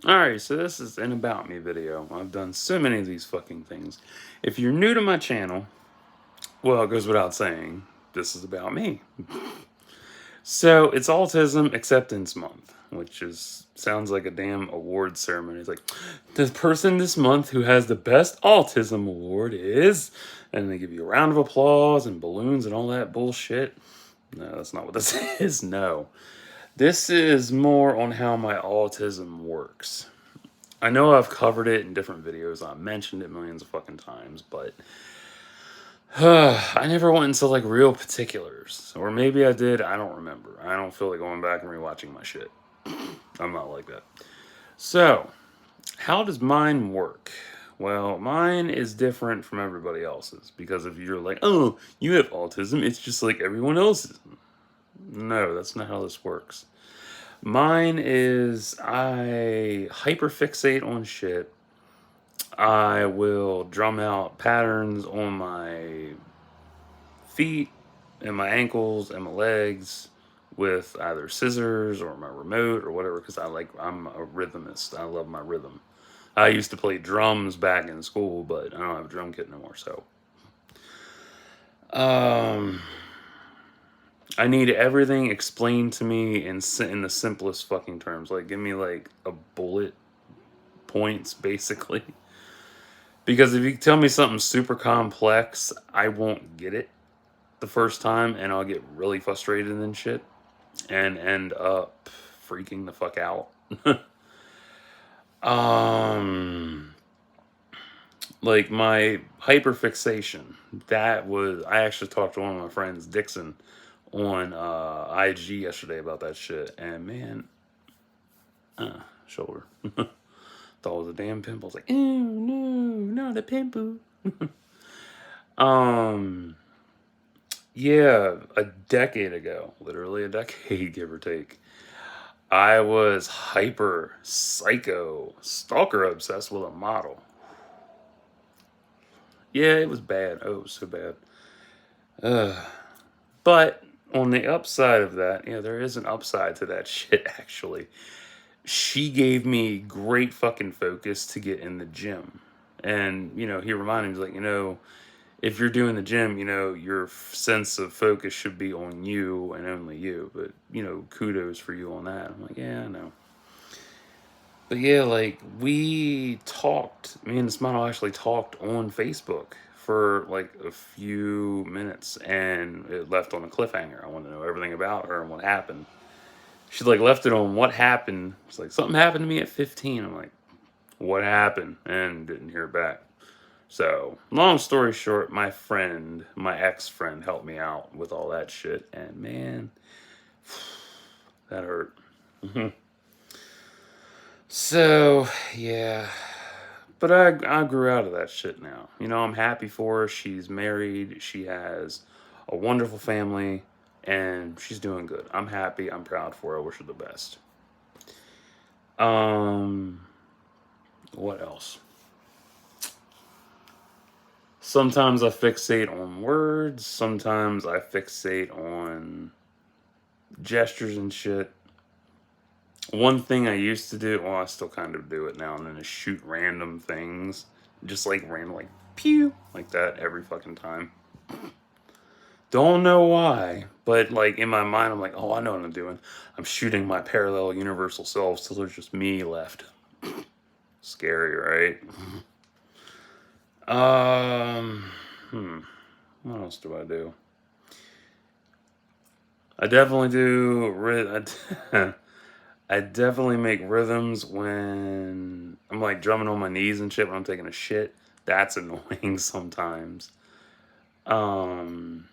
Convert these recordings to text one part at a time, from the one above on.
Alright, so this is an About Me video. I've done so many of these fucking things. If you're new to my channel, well, it goes without saying, this is about me. So, it's Autism Acceptance Month, which sounds like a damn award ceremony. It's like, the person this month who has the best autism award is... And they give you a round of applause and balloons and all that bullshit. No, that's not what this is. No. This is more on how my autism works. I know I've covered it in different videos. I've mentioned it millions of fucking times, but I never went into like real particulars. Or maybe I did. I don't remember. I don't feel like going back and rewatching my shit. I'm not like that. So, how does mine work? Well, mine is different from everybody else's because if you're like, oh, you have autism, it's just like everyone else's. No, that's not how this works. Mine is I hyperfixate on shit. I will drum out patterns on my feet and my ankles and my legs with either scissors or my remote or whatever because I'm a rhythmist. I love my rhythm. I used to play drums back in school, but I don't have a drum kit no more. So, um, I need everything explained to me in the simplest fucking terms. Like, give me like a bullet points basically. Because if you tell me something super complex, I won't get it the first time and I'll get really frustrated and shit and end up freaking the fuck out. um like my hyperfixation, that was I actually talked to one of my friends, Dixon, on IG yesterday about that shit and man, shoulder. Thought it was a damn pimple. I was like, oh no, not a pimple. um Yeah, a decade ago, literally a decade, give or take, I was hyper psycho stalker obsessed with a model. Yeah, it was bad. Oh, it was so bad. Ugh. But on the upside of that, yeah, there is an upside to that shit, actually. She gave me great fucking focus to get in the gym. And, he reminded me, like, if you're doing the gym, your sense of focus should be on you and only you. But, kudos for you on that. I'm like, yeah, I know. But yeah, like, me and this model actually talked on Facebook for like a few minutes and it left on a cliffhanger. I want to know everything about her and what happened. She like left it on what happened. It's like, something happened to me at 15. I'm like, what happened? And didn't hear back. So, long story short, my ex-friend helped me out with all that shit. And man, that hurt. So, yeah. But I grew out of that shit now. I'm happy for her. She's married. She has a wonderful family. And she's doing good. I'm happy. I'm proud for her. I wish her the best. Um, what else? Sometimes I fixate on words. Sometimes I fixate on gestures and shit. One thing I used to do, well, I still kind of do it now and then, is shoot random things. Just like random, like, pew, like that every fucking time. Don't know why, but like in my mind, I'm like, oh, I know what I'm doing. I'm shooting my parallel universal selves till there's just me left. Scary, right? Um, what else do I do? I definitely do. I definitely make rhythms when I'm like drumming on my knees and shit when I'm taking a shit. That's annoying sometimes. Um,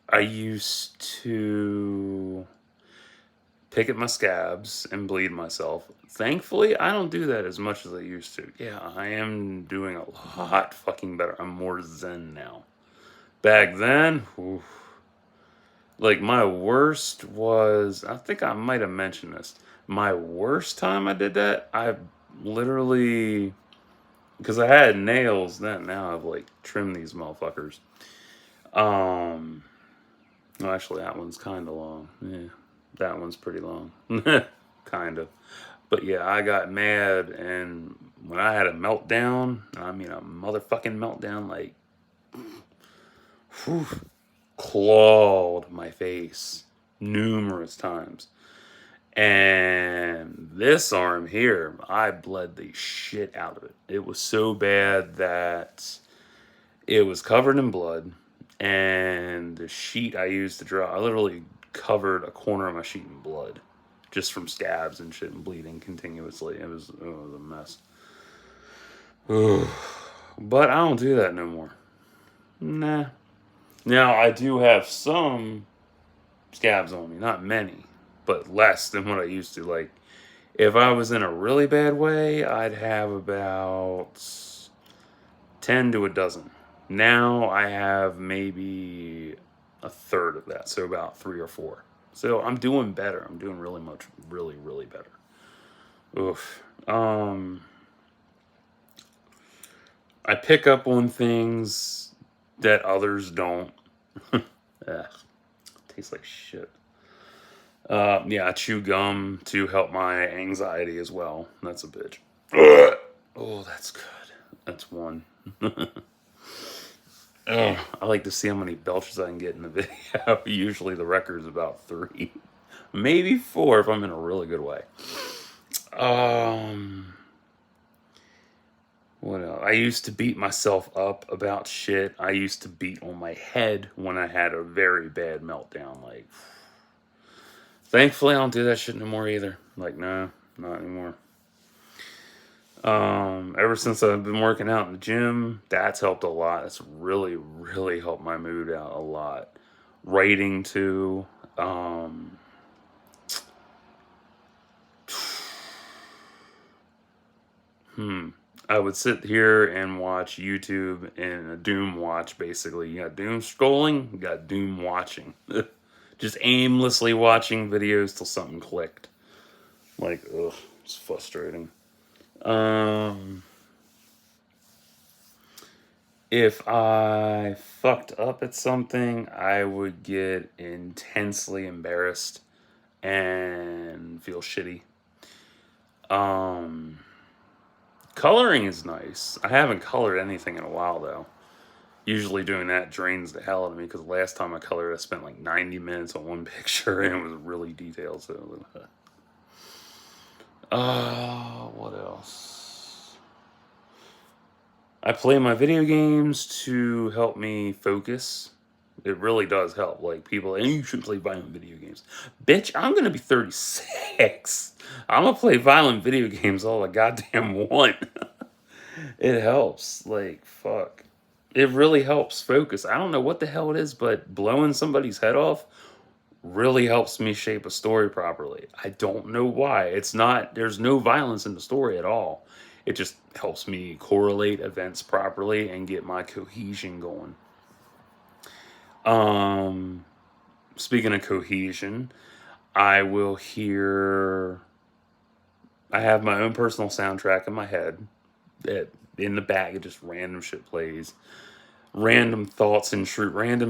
I used to pick at my scabs and bleed myself. Thankfully, I don't do that as much as I used to. Yeah, I am doing a lot fucking better. I'm more zen now. Back then, oof, like my worst was, I think I might have mentioned this. My worst time I did that, I literally, because I had nails then, now I've like trimmed these motherfuckers. Um, well, actually, that one's kind of long. Yeah, that one's pretty long. Kind of. But yeah, I got mad, and when I had a meltdown, I mean a motherfucking meltdown, like, whew, clawed my face numerous times. And this arm here, I bled the shit out of it. It was so bad that it was covered in blood. And the sheet I used to draw, I literally covered a corner of my sheet in blood just from scabs and shit and bleeding continuously. It was a mess. But I don't do that no more. Nah. Now, I do have some scabs on me, not many, but less than what I used to. Like, if I was in a really bad way, I'd have about 10 to a dozen. Now I have maybe a third of that, so about 3 or 4. So I'm doing better. I'm doing really, really better. Oof. I pick up on things that others don't. Ugh, tastes like shit. Yeah, I chew gum to help my anxiety as well. That's a bitch. Oh, that's good. That's one. Oh, I like to see how many belches I can get in the video. Usually the record is about 3, maybe 4 if I'm in a really good way. Um, what else? I used to beat myself up about shit. I used to beat on my head when I had a very bad meltdown. Like, thankfully, I don't do that shit no more either. Like, no, not anymore. Ever since I've been working out in the gym, that's helped a lot. That's really, really helped my mood out a lot. Writing too. Um, I would sit here and watch YouTube and a doom watch. Basically, you got doom scrolling, you got doom watching. Just aimlessly watching videos till something clicked. Like, ugh, it's frustrating. Um, if I fucked up at something, I would get intensely embarrassed and feel shitty. Um, Coloring is nice. I haven't colored anything in a while though. Usually doing that drains the hell out of me because last time I colored, I spent like 90 minutes on one picture and it was really detailed. So, what else? I play my video games to help me focus. It really does help. Like, people, and you shouldn't play violent video games. Bitch, I'm gonna be 36. I'm gonna play violent video games all I goddamn want. It helps. Like, fuck. It really helps focus. I don't know what the hell it is, but blowing somebody's head off really helps me shape a story properly. I don't know why. There's no violence in the story at all. It just helps me correlate events properly and get my cohesion going. Um, Speaking of cohesion, I will hear. I have my own personal soundtrack in my head. That in the back, it just random shit plays. Random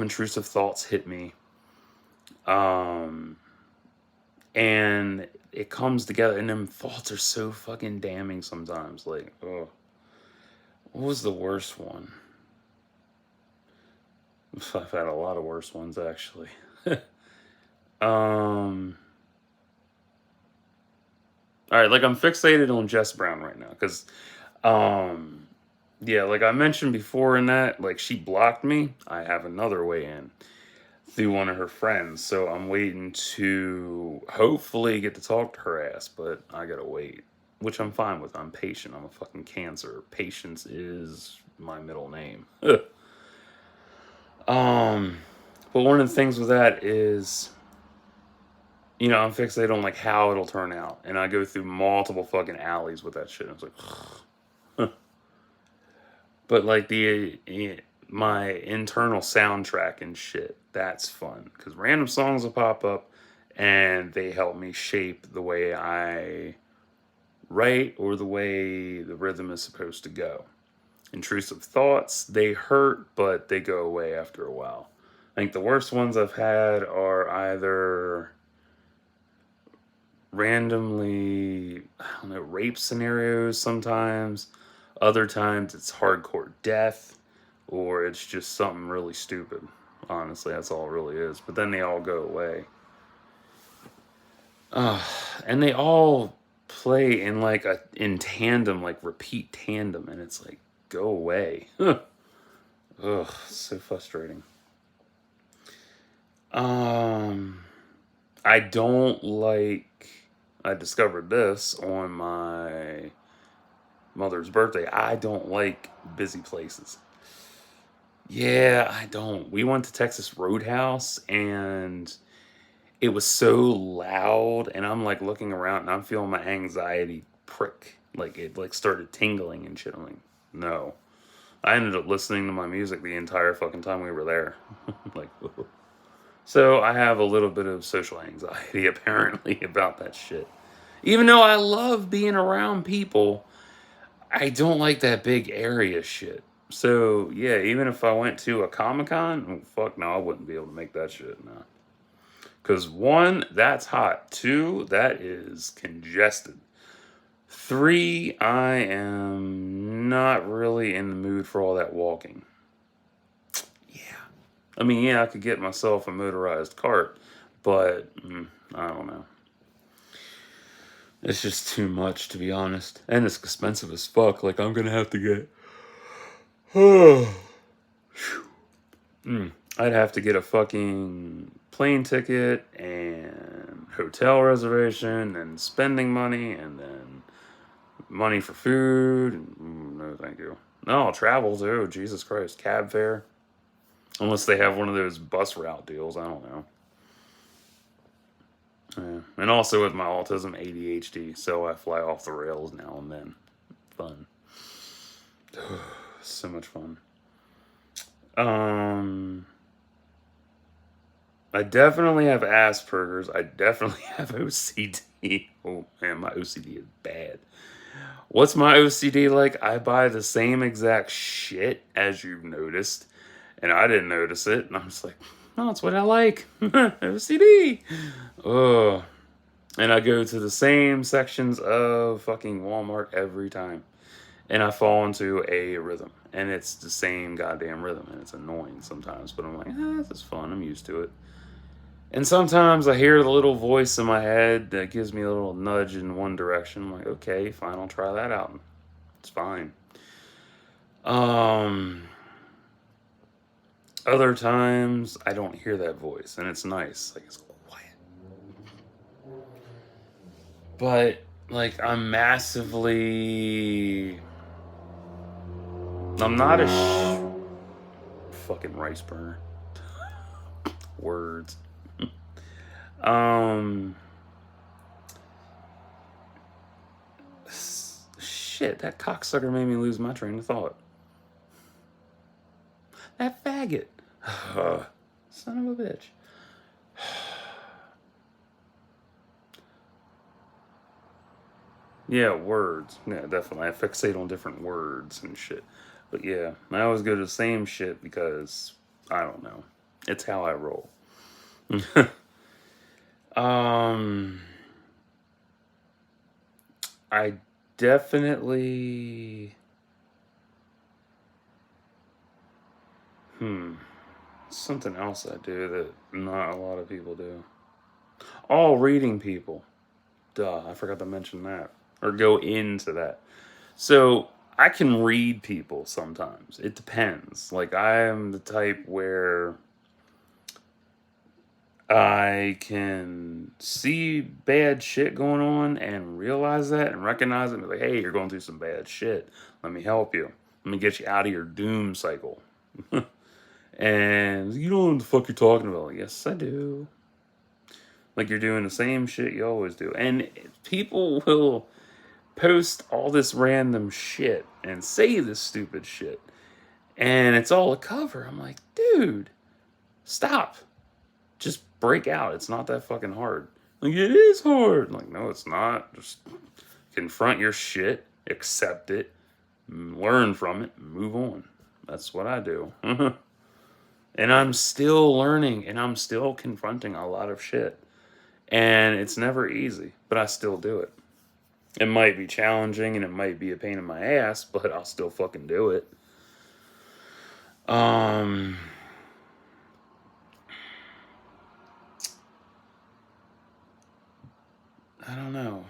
intrusive thoughts hit me. Um, and it comes together, and them thoughts are so fucking damning sometimes. Like, oh, what was the worst one? I've had a lot of worse ones actually. um, all right, like I'm fixated on Jess Brown right now because, um, yeah, like I mentioned before in that, like she blocked me. I have another way in through one of her friends, so I'm waiting to hopefully get to talk to her ass, but I gotta wait, which I'm fine with. I'm patient. I'm a fucking cancer. Patience is my middle name. um, but one of the things with that is, I'm fixated on like how it'll turn out, and I go through multiple fucking alleys with that shit. I was like, but like my internal soundtrack and shit, that's fun because random songs will pop up, and they help me shape the way I write or the way the rhythm is supposed to go. Intrusive thoughts, they hurt, but they go away after a while. I think the worst ones I've had are either randomly, I don't know, rape scenarios sometimes. Other times it's hardcore death, or it's just something really stupid. Honestly, that's all it really is. But then they all go away. Uh, and they all play in like a in tandem, like repeat tandem, and it's like, go away. Ugh, so frustrating. Um, I don't like. I discovered this on my mother's birthday. I don't like busy places. Yeah, I don't. We went to Texas Roadhouse and it was so loud, and I'm like looking around and I'm feeling my anxiety prick. Like it like started tingling and shit. I'm like, no. I ended up listening to my music the entire fucking time we were there. Like, whoa. So I have a little bit of social anxiety apparently about that shit. Even though I love being around people, I don't like that big area shit. So yeah, even if I went to a Comic Con, oh, fuck no, I wouldn't be able to make that shit. No, because one, that's hot. Two, that is congested. Three, I am not really in the mood for all that walking. Yeah, I mean, yeah, I could get myself a motorized cart, but I don't know. It's just too much, to be honest, and it's expensive as fuck. Like I'm gonna have to get. I'd have to get a fucking plane ticket and hotel reservation and spending money and then money for food. And, no, thank you. No, travel too. Jesus Christ, cab fare. Unless they have one of those bus route deals, I don't know. Yeah. And also with my autism, ADHD, so I fly off the rails now and then. Fun, so much fun. Um, I definitely have Asperger's. I definitely have OCD. Oh man, my OCD is bad. What's my OCD like? I buy the same exact shit as you've noticed, and I didn't notice it. And I was like, oh, that's what I like. OCD. Oh, and I go to the same sections of fucking Walmart every time, and I fall into a rhythm, and it's the same goddamn rhythm, and it's annoying sometimes. But I'm like, this is fun. I'm used to it. And sometimes I hear the little voice in my head that gives me a little nudge in one direction. I'm like, okay, fine, I'll try that out. It's fine. Um, Other times I don't hear that voice, and it's nice. Like it's quiet. But like I'm massively. I'm not a fucking rice burner. Words. Um. Shit, that cocksucker made me lose my train of thought. That faggot. Son of a bitch. Yeah, words. Yeah, definitely. I fixate on different words and shit. But yeah, I always go to the same shit because I don't know. It's how I roll. um, I definitely. Hmm. Something else I do that not a lot of people do. All reading people. Duh, I forgot to mention that. Or go into that. So I can read people sometimes. It depends. Like I am the type where I can see bad shit going on and realize that and recognize it and be like, hey, you're going through some bad shit. Let me help you. Let me get you out of your doom cycle. And you know what the fuck you're talking about. Like, yes, I do. Like you're doing the same shit you always do. And people will post all this random shit and say this stupid shit. And it's all a cover. I'm like, dude, stop. Just break out. It's not that fucking hard. Like, it is hard. Like, no, it's not. Just confront your shit, accept it, learn from it, move on. That's what I do. And I'm still learning and I'm still confronting a lot of shit. And it's never easy, but I still do it. It might be challenging and it might be a pain in my ass, but I'll still fucking do it. Um, I don't know.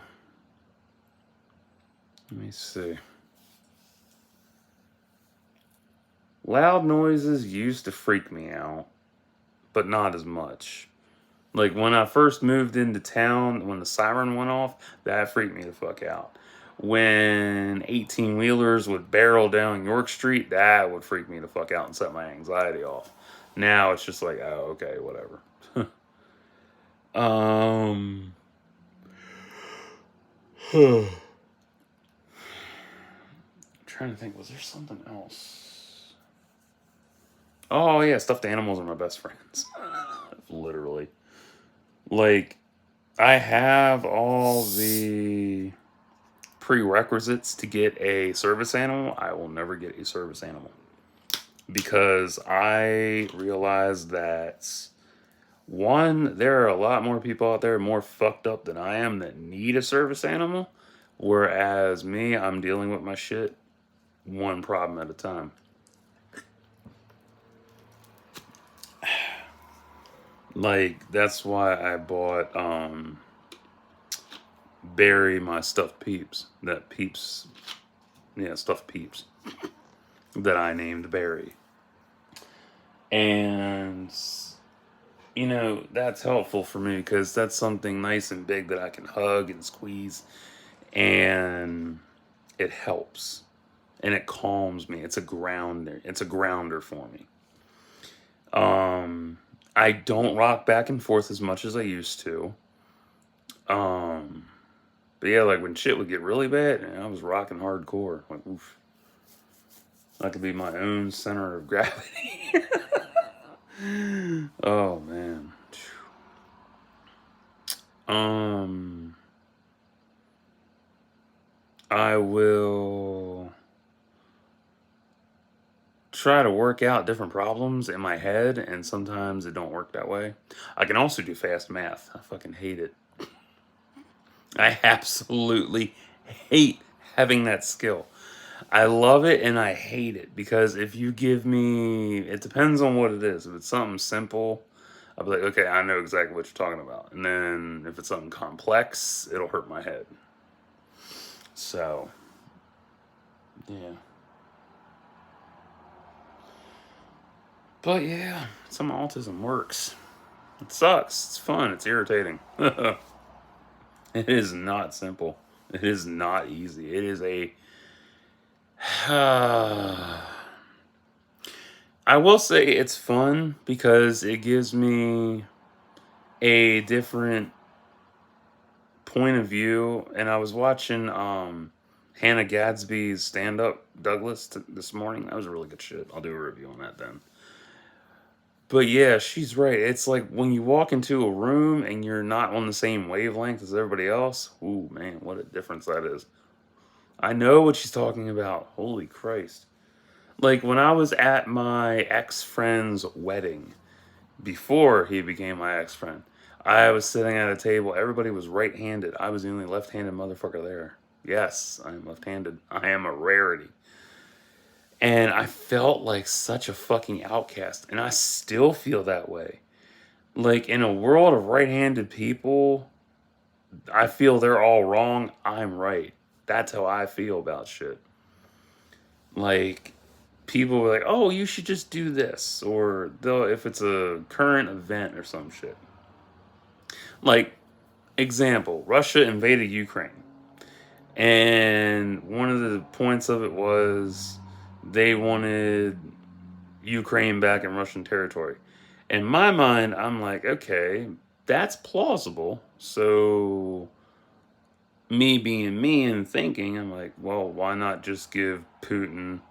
Let me see. Loud noises used to freak me out, but not as much. Like when I first moved into town, when the siren went off, that freaked me the fuck out. When 18 wheelers would barrel down York Street, that would freak me the fuck out and set my anxiety off. Now it's just like, oh, okay, whatever. um, trying to think, was there something else? Oh yeah, stuffed animals are my best friends. Literally. Like, I have all the prerequisites to get a service animal. I will never get a service animal because I realize that one, there are a lot more people out there more fucked up than I am that need a service animal, whereas me, I'm dealing with my shit one problem at a time. Like that's why I bought Barry my stuffed peeps. That peeps, yeah, stuffed peeps that I named Barry. And that's helpful for me because that's something nice and big that I can hug and squeeze, and it helps and it calms me. It's a grounder. It's a grounder for me. Um, I don't rock back and forth as much as I used to. Um, but yeah, like when shit would get really bad, I was rocking hardcore. Like, oof, I could be my own center of gravity. Oh man. Um, I will try to work out different problems in my head, and sometimes it don't work that way. I can also do fast math. I fucking hate it. I absolutely hate having that skill. I love it and I hate it because if you give me, it depends on what it is. If it's something simple, I'll be like, okay, I know exactly what you're talking about. And then if it's something complex, it'll hurt my head. So, yeah. But yeah, some autism works. It sucks. It's fun. It's irritating. It is not simple. It is not easy. It is a. I will say it's fun because it gives me a different point of view. And I was watching Hannah Gadsby's stand up Douglas this morning. That was really good shit. I'll do a review on that then. But yeah, she's right. It's like when you walk into a room and you're not on the same wavelength as everybody else. Ooh, man, what a difference that is. I know what she's talking about. Holy Christ. Like when I was at my ex friend's wedding, before he became my ex friend, I was sitting at a table. Everybody was right handed. I was the only left handed motherfucker there. Yes, I am left handed. I am a rarity. And I felt like such a fucking outcast. And I still feel that way. Like in a world of right-handed people, I feel they're all wrong. I'm right. That's how I feel about shit. Like people were like, "Oh, you should just do this," or though if it's a current event or some shit. Like example, Russia invaded Ukraine, and one of the points of it was they wanted Ukraine back in Russian territory. In my mind, I'm like, okay, that's plausible. So, me being me and thinking, I'm like, well, why not just give Putin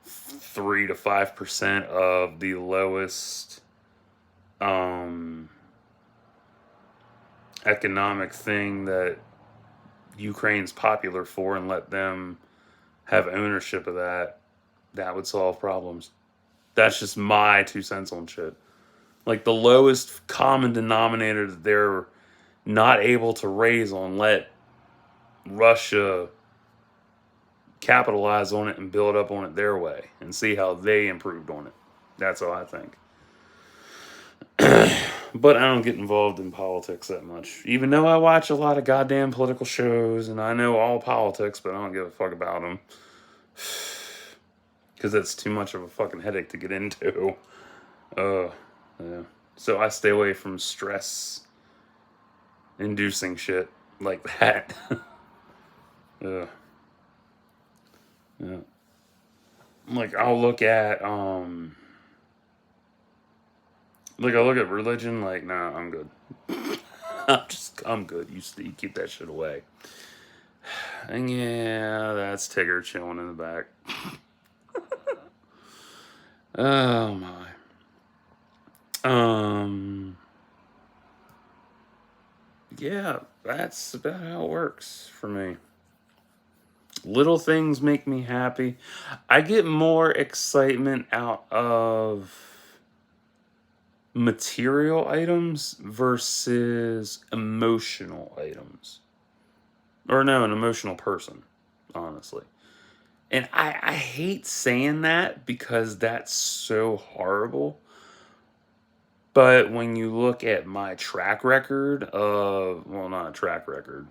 3 to 5% of the lowest um, economic thing that Ukraine's popular for and let them have ownership of that? That would solve problems. That's just my 2 cents on shit. Like the lowest common denominator that they're not able to raise on, let Russia capitalize on it and build up on it their way and see how they improved on it. That's how I think. But I don't get involved in politics that much. Even though I watch a lot of goddamn political shows and I know all politics, but I don't give a fuck about them. Because it's too much of a fucking headache to get into. Yeah. So I stay away from stress inducing shit like that. Yeah. Yeah. Like I'll look at like I look at religion, like, nah, I'm good. I'm good. You keep that shit away. And yeah, that's Tigger chilling in the back. Oh my. Yeah, that's about how it works for me. Little things make me happy. I get more excitement out of material items versus emotional items. Or no, an emotional person, honestly. And I hate saying that because that's so horrible. But when you look at my track record of, well, not a track record,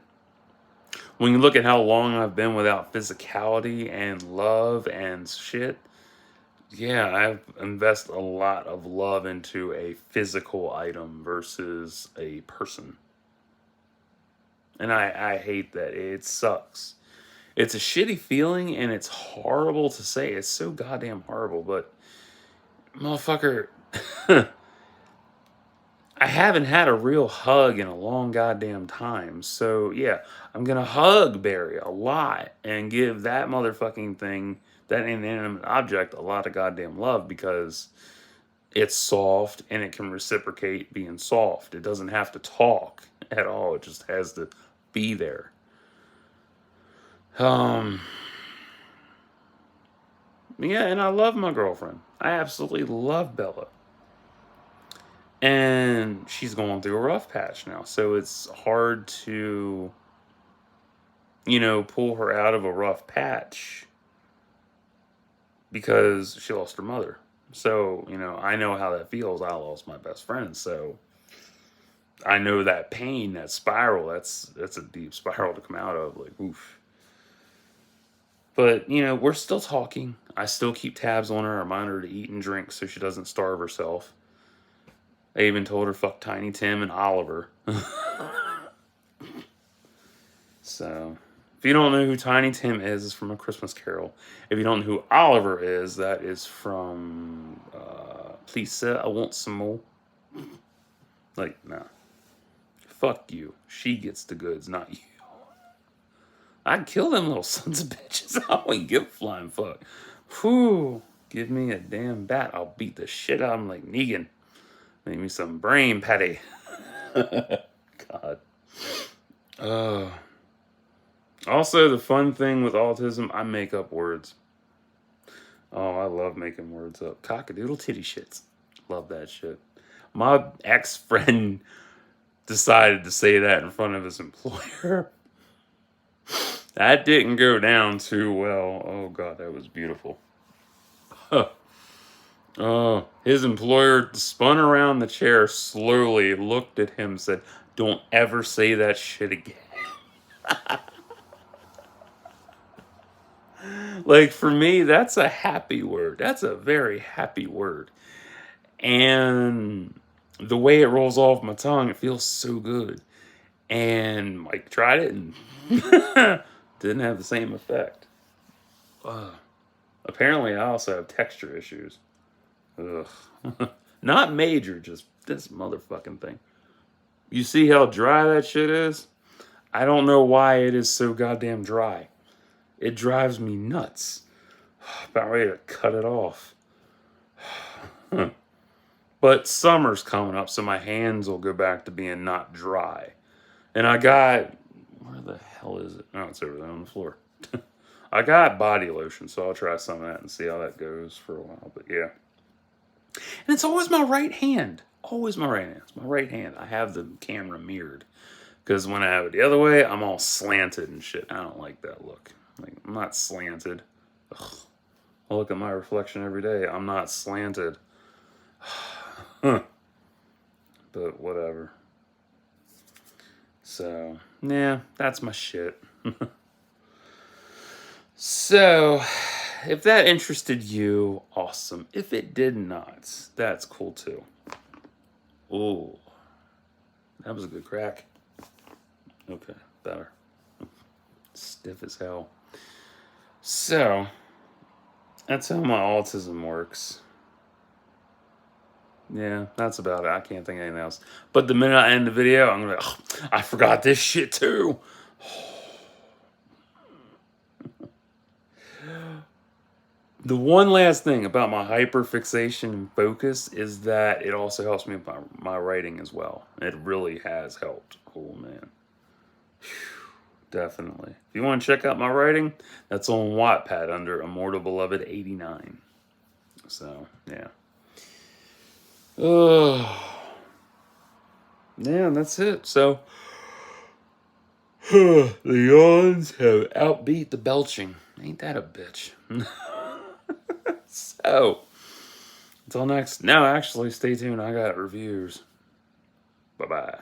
when you look at how long I've been without physicality and love and shit, yeah, I've invested a lot of love into a physical item versus a person. And I hate that. It sucks. It's a shitty feeling and it's horrible to say. It's so goddamn horrible, but motherfucker, I haven't had a real hug in a long goddamn time. So yeah, I'm gonna hug Barry a lot and give that motherfucking thing, that inanimate object, a lot of goddamn love because it's soft and it can reciprocate being soft. It doesn't have to talk at all. It just has to be there. Um yeah, and I love my girlfriend. I absolutely love Bella. And she's going through a rough patch now. So it's hard to, pull her out of a rough patch because she lost her mother. So, I know how that feels. I lost my best friend. So I know that pain, that spiral, that's a deep spiral to come out of. Like, oof. But, we're still talking. I still keep tabs on her. I remind her to eat and drink so she doesn't starve herself. I even told her fuck Tiny Tim and Oliver. So, if you don't know who Tiny Tim is, it's from A Christmas Carol. If you don't know who Oliver is, that is from Please Sir, I Want Some More. Like, nah. Fuck you. She gets the goods, not you. I'd kill them little sons of bitches. I wouldn't give a flying fuck. Whew. Give me a damn bat. I'll beat the shit out of him like Negan. Make me some brain patty. God. Uh, Also, the fun thing with autism, I make up words. Oh, I love making words up. Cockadoodle titty shits. Love that shit. My ex-friend decided to say that in front of his employer. That didn't go down too well. Oh, God, that was beautiful. Huh. Oh, his employer spun around the chair slowly, looked at him, said, "Don't ever say that shit again." Like, for me, that's a happy word. That's a very happy word. And the way it rolls off my tongue, it feels so good. And Mike tried it and didn't have the same effect. Apparently, I also have texture issues. Ugh. Not major, just this motherfucking thing. You see how dry that shit is? I don't know why it is so goddamn dry. It drives me nuts. About ready to cut it off. But summer's coming up, so my hands will go back to being not dry. And I got, where the hell is it? No, it's over there on the floor. I got body lotion, so I'll try some of that and see how that goes for a while. But yeah. And it's always my right hand. Always my right hand. It's my right hand. I have the camera mirrored. Because when I have it the other way, I'm all slanted and shit. I don't like that look. Like, I'm not slanted. Ugh. I look at my reflection every day. I'm not slanted. But whatever. So, yeah, that's my shit. So, if that interested you, awesome. If it did not, that's cool too. Ooh, that was a good crack. Okay, better. Stiff as hell. So, that's how my autism works. Yeah, that's about it. I can't think of anything else. But the minute I end the video, I'm gonna be like, oh, I forgot this shit too. The one last thing about my hyperfixation and focus is that it also helps me with my writing as well. It really has helped. Oh, man. Definitely. If you want to check out my writing, that's on Wattpad under Immortal Beloved 89. So, yeah. Oh, yeah, that's it. So, the yawns have outbeat the belching. Ain't that a bitch? So, until next. No, actually, stay tuned. I got reviews. Bye bye.